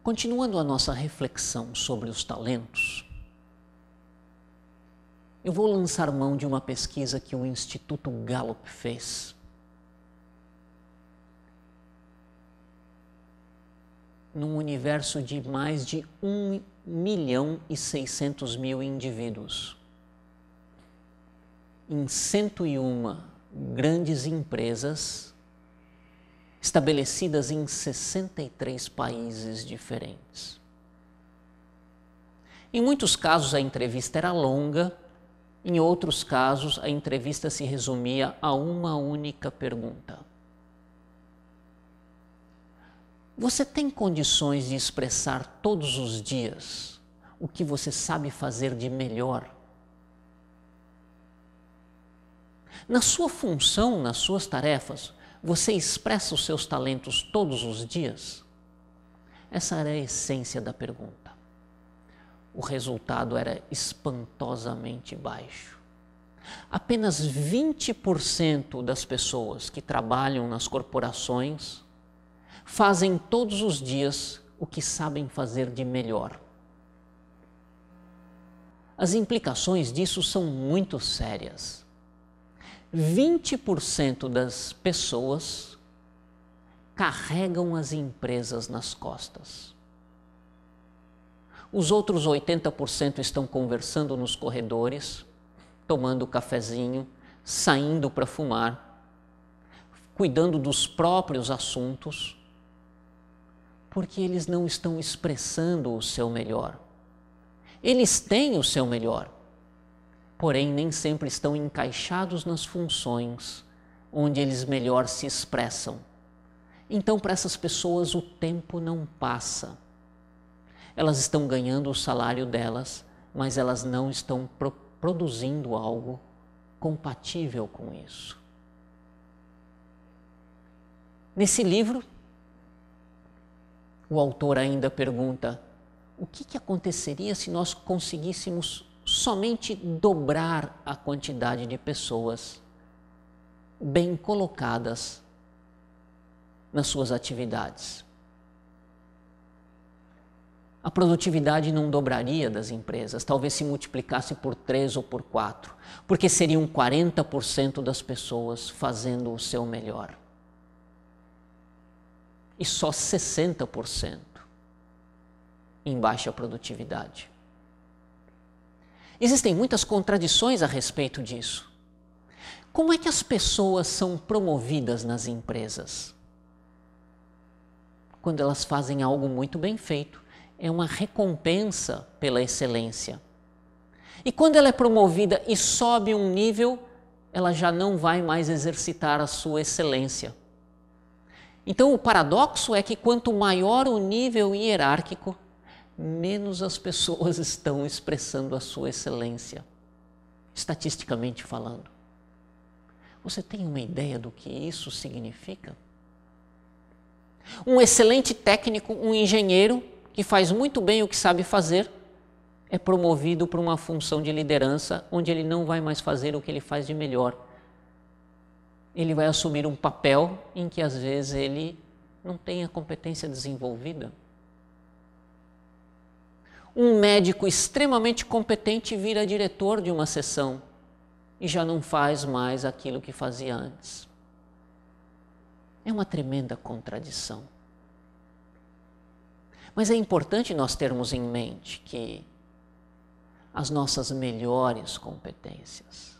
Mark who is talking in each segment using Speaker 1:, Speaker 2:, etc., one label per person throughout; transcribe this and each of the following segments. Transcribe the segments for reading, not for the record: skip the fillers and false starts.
Speaker 1: Continuando a nossa reflexão sobre os talentos, eu vou lançar mão de uma pesquisa que o Instituto Gallup fez. Num universo de mais de 1.600.000 indivíduos, em 101 grandes empresas estabelecidas em 63 países diferentes. Em muitos casos a entrevista era longa, em outros casos a entrevista se resumia a uma única pergunta: você tem condições de expressar todos os dias o que você sabe fazer de melhor? Na sua função, nas suas tarefas, você expressa os seus talentos todos os dias? Essa era a essência da pergunta. O resultado era espantosamente baixo. Apenas 20% das pessoas que trabalham nas corporações fazem todos os dias o que sabem fazer de melhor. As implicações disso são muito sérias. 20% das pessoas carregam as empresas nas costas. Os outros 80% estão conversando nos corredores, tomando cafezinho, saindo para fumar, cuidando dos próprios assuntos, porque eles não estão expressando o seu melhor. Eles têm o seu melhor, porém nem sempre estão encaixados nas funções onde eles melhor se expressam. Então, para essas pessoas, o tempo não passa. Elas estão ganhando o salário delas, mas elas não estão produzindo algo compatível com isso. Nesse livro, o autor ainda pergunta: o que aconteceria se nós conseguíssemos somente dobrar a quantidade de pessoas bem colocadas nas suas atividades? A produtividade não dobraria das empresas, talvez se multiplicasse por 3 ou por 4, porque seriam 40% das pessoas fazendo o seu melhor. E só 60% em baixa produtividade. Existem muitas contradições a respeito disso. Como é que as pessoas são promovidas nas empresas? Quando elas fazem algo muito bem feito, é uma recompensa pela excelência. E quando ela é promovida e sobe um nível, ela já não vai mais exercitar a sua excelência. Então o paradoxo é que quanto maior o nível hierárquico, menos as pessoas estão expressando a sua excelência, estatisticamente falando. Você tem uma ideia do que isso significa? Um excelente técnico, um engenheiro que faz muito bem o que sabe fazer, é promovido para uma função de liderança onde ele não vai mais fazer o que ele faz de melhor. Ele vai assumir um papel em que às vezes ele não tem a competência desenvolvida. Um médico extremamente competente vira diretor de uma seção e já não faz mais aquilo que fazia antes. É uma tremenda contradição. Mas é importante nós termos em mente que as nossas melhores competências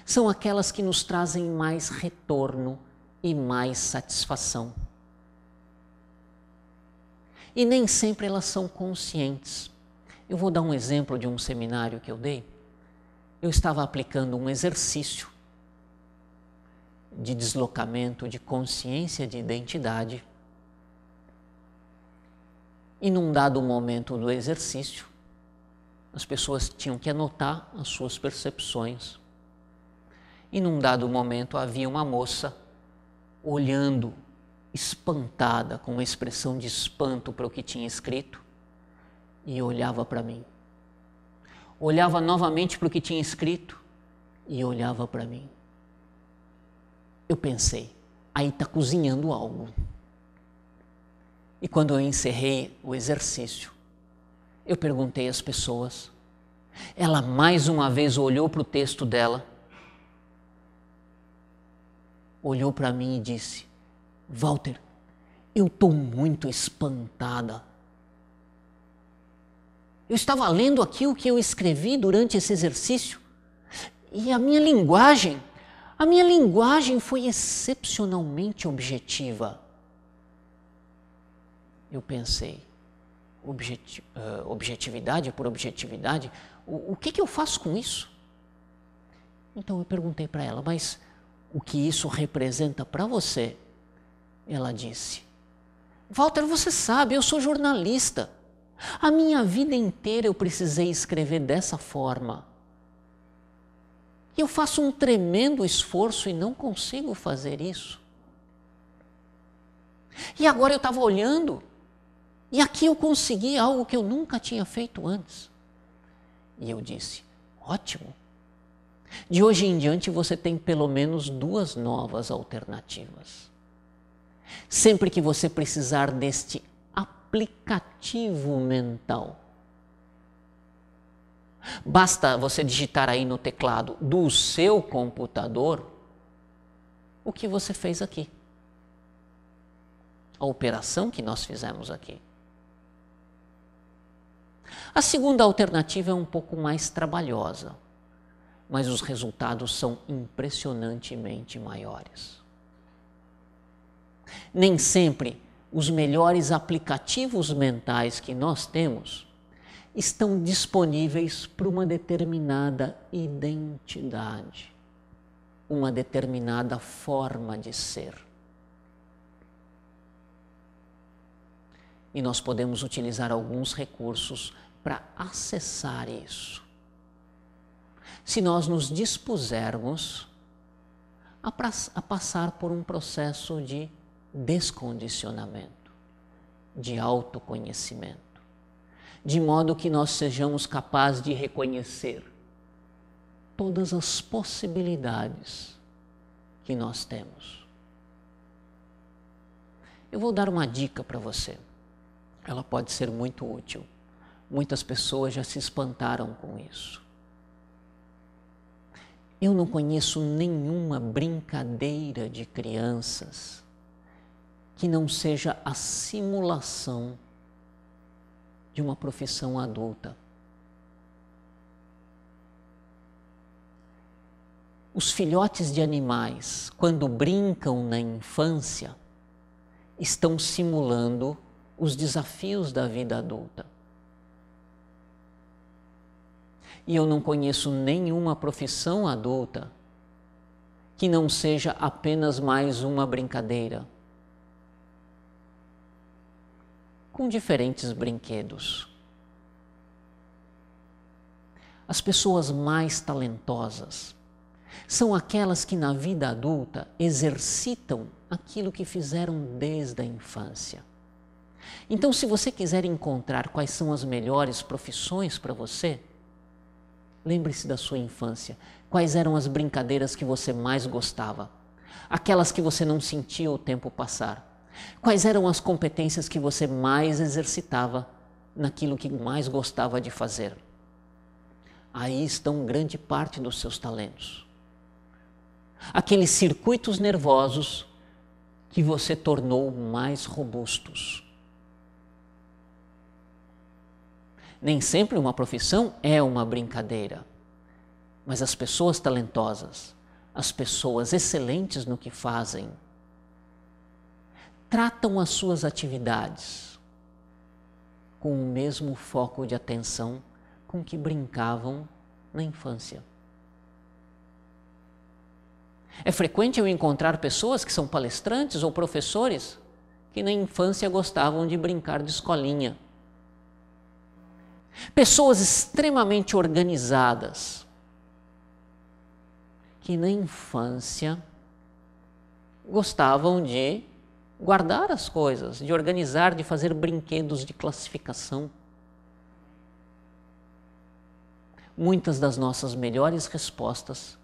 Speaker 1: são aquelas que nos trazem mais retorno e mais satisfação. E nem sempre elas são conscientes. Eu vou dar um exemplo de um seminário que eu dei. Eu estava aplicando um exercício de deslocamento de consciência de identidade. E num dado momento do exercício, as pessoas tinham que anotar as suas percepções. E num dado momento havia uma moça olhando espantada, com uma expressão de espanto para o que tinha escrito, e olhava para mim. Olhava novamente para o que tinha escrito e olhava para mim. Eu pensei, aí está cozinhando algo. E quando eu encerrei o exercício, eu perguntei às pessoas. Ela mais uma vez olhou para o texto dela, olhou para mim e disse: Walter, eu estou muito espantada. Eu estava lendo aqui o que eu escrevi durante esse exercício e a minha linguagem foi excepcionalmente objetiva. Eu pensei, objetividade por objetividade, o que eu faço com isso? Então eu perguntei para ela, mas o que isso representa para você? Ela disse: Walter, você sabe, eu sou jornalista. A minha vida inteira eu precisei escrever dessa forma. E eu faço um tremendo esforço e não consigo fazer isso. E agora eu estava olhando e aqui eu consegui algo que eu nunca tinha feito antes. E eu disse: ótimo. De hoje em diante você tem pelo menos 2 novas alternativas. Sempre que você precisar deste aplicativo mental, basta você digitar aí no teclado do seu computador o que você fez aqui. A operação que nós fizemos aqui. A segunda alternativa é um pouco mais trabalhosa, mas os resultados são impressionantemente maiores. Nem sempre os melhores aplicativos mentais que nós temos estão disponíveis para uma determinada identidade, uma determinada forma de ser. E nós podemos utilizar alguns recursos para acessar isso. Se nós nos dispusermos a passar por um processo de descondicionamento, de autoconhecimento, de modo que nós sejamos capazes de reconhecer todas as possibilidades que nós temos. Eu vou dar uma dica para você. Ela pode ser muito útil. Muitas pessoas já se espantaram com isso. Eu não conheço nenhuma brincadeira de crianças que não seja a simulação de uma profissão adulta. Os filhotes de animais, quando brincam na infância, estão simulando os desafios da vida adulta. E eu não conheço nenhuma profissão adulta que não seja apenas mais uma brincadeira, com diferentes brinquedos. As pessoas mais talentosas são aquelas que na vida adulta exercitam aquilo que fizeram desde a infância. Então, se você quiser encontrar quais são as melhores profissões para você, lembre-se da sua infância. Quais eram as brincadeiras que você mais gostava? Aquelas que você não sentia o tempo passar. Quais eram as competências que você mais exercitava naquilo que mais gostava de fazer? Aí estão grande parte dos seus talentos. Aqueles circuitos nervosos que você tornou mais robustos. Nem sempre uma profissão é uma brincadeira, mas as pessoas talentosas, as pessoas excelentes no que fazem, tratam as suas atividades com o mesmo foco de atenção com que brincavam na infância. É frequente eu encontrar pessoas que são palestrantes ou professores que na infância gostavam de brincar de escolinha. Pessoas extremamente organizadas que na infância gostavam de guardar as coisas, de organizar, de fazer brinquedos de classificação. Muitas das nossas melhores respostas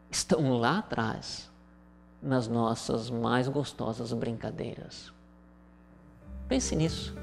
Speaker 1: estão lá atrás, nas nossas mais gostosas brincadeiras. Pense nisso.